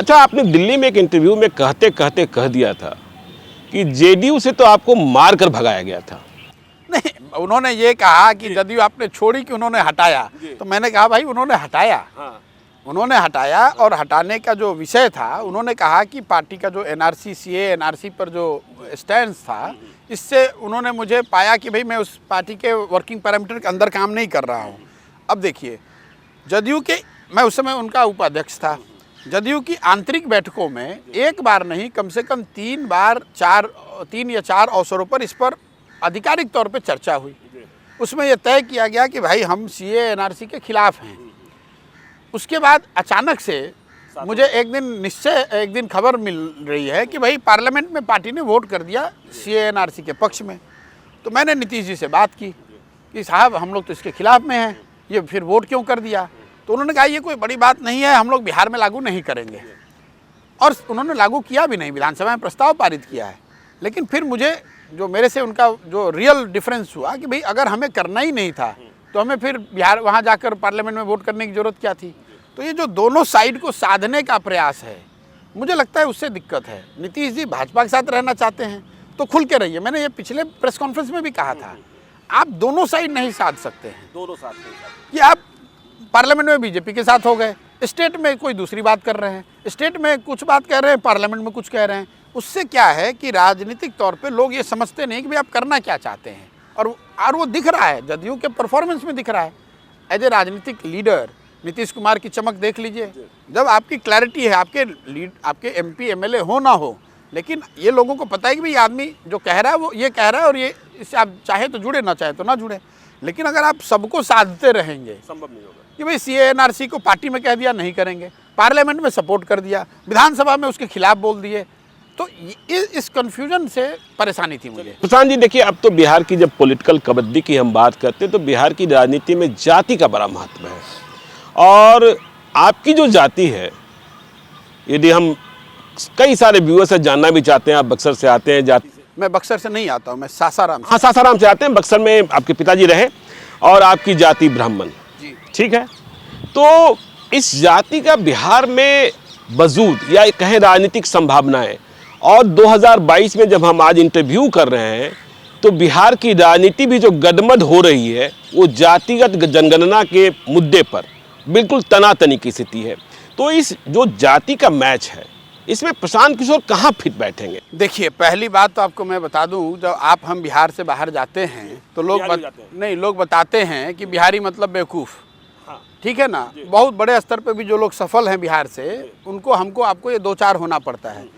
अच्छा, आपने दिल्ली में एक इंटरव्यू में कहते कहते कह दिया था कि जेडीयू से तो आपको मार कर भगाया गया था। नहीं, उन्होंने ये कहा कि जदयू आपने छोड़ी कि उन्होंने हटाया, तो मैंने कहा भाई उन्होंने हटाया। उन्होंने हटाया, और हटाने का जो विषय था, उन्होंने कहा कि पार्टी का जो एनआरसी सीए एनआरसी पर जो स्टैंड था, इससे उन्होंने मुझे पाया कि भाई मैं उस पार्टी के वर्किंग पैरामीटर के अंदर काम नहीं कर रहा हूँ। अब देखिए, जदयू के, मैं उस समय उनका उपाध्यक्ष था, जदयू की आंतरिक बैठकों में एक बार नहीं, कम से कम 3 या 4 अवसरों पर इस पर आधिकारिक तौर पे चर्चा हुई। उसमें यह तय किया गया कि भाई हम सीए एनआरसी के खिलाफ हैं। उसके बाद अचानक से मुझे एक दिन खबर मिल रही है कि भाई पार्लियामेंट में पार्टी ने वोट कर दिया सीए एनआरसी के पक्ष में। तो मैंने नीतीश जी से बात की कि साहब हम लोग तो इसके खिलाफ में हैं, ये फिर वोट क्यों कर दिया? तो उन्होंने कहा ये कोई बड़ी बात नहीं है, हम लोग बिहार में लागू नहीं करेंगे। और उन्होंने लागू किया भी नहीं, विधानसभा में प्रस्ताव पारित किया है। लेकिन फिर मुझे जो मेरे से उनका जो रियल डिफरेंस हुआ कि भाई अगर हमें करना ही नहीं था तो हमें फिर बिहार वहाँ जाकर पार्लियामेंट में वोट करने की ज़रूरत क्या थी? तो ये जो दोनों साइड को साधने का प्रयास है, मुझे लगता है उससे दिक्कत है। नीतीश जी भाजपा के साथ रहना चाहते हैं तो खुल के रहिए। मैंने ये पिछले प्रेस कॉन्फ्रेंस में भी कहा था, आप दोनों साइड नहीं साध सकते हैं। दोनों साथ नहीं। कि आप पार्लियामेंट में बीजेपी के साथ हो गए, स्टेट में कोई दूसरी बात कर रहे हैं, स्टेट में कुछ बात कह रहे हैं, पार्लियामेंट में कुछ कह रहे हैं। उससे क्या है कि राजनीतिक तौर पे लोग ये समझते नहीं कि भाई आप करना क्या चाहते हैं। और वो दिख रहा है, जदयू के परफॉर्मेंस में दिख रहा है। एज ए राजनीतिक लीडर नीतीश कुमार की चमक देख लीजिए। जब आपकी क्लैरिटी है, आपके एमपी एमएलए हो ना हो, लेकिन ये लोगों को पता है कि भाई आदमी जो कह रहा है वो ये कह रहा है, और ये इससे आप चाहे तो जुड़े, ना चाहे तो ना जुड़े। लेकिन अगर आप सबको साधते रहेंगे, संभव नहीं होगा कि भाई सीए एनआरसी को पार्टी में कह दिया नहीं करेंगे, पार्लियामेंट में सपोर्ट कर दिया, विधानसभा में उसके खिलाफ बोल दिए, तो इस कन्फ्यूजन से परेशानी थी मुझे। प्रशांत जी, देखिए, अब तो बिहार की जब पॉलिटिकल कबड्डी की हम बात करते हैं तो बिहार की राजनीति में जाति का बड़ा महत्व है। और आपकी जो जाति है, यदि हम कई सारे व्यूअर्स से जानना भी चाहते हैं, आप बक्सर से आते हैं, जाति से। मैं बक्सर से नहीं आता हूँ, मैं सासाराम से। हाँ, सासाराम से आते हैं। बक्सर में आपके पिताजी रहे और आपकी जाति ब्राह्मण, ठीक है। तो इस जाति का बिहार में वजूद या कहें राजनीतिक संभावनाएं, और 2022 में जब हम आज इंटरव्यू कर रहे हैं तो बिहार की राजनीति भी जो गडमड हो रही है वो जातिगत जनगणना के मुद्दे पर बिल्कुल तनातनी की स्थिति है। तो इस जो जाति का मैच है, इसमें प्रशांत किशोर कहाँ फिट बैठेंगे? देखिए, पहली बात तो आपको मैं बता दूं, जब हम बिहार से बाहर जाते हैं तो लोग बताते हैं कि बिहारी मतलब बेवकूफ़। ठीक है ना, बहुत बड़े स्तर पे भी जो लोग सफल हैं बिहार से, उनको आपको ये 2-4 होना पड़ता है।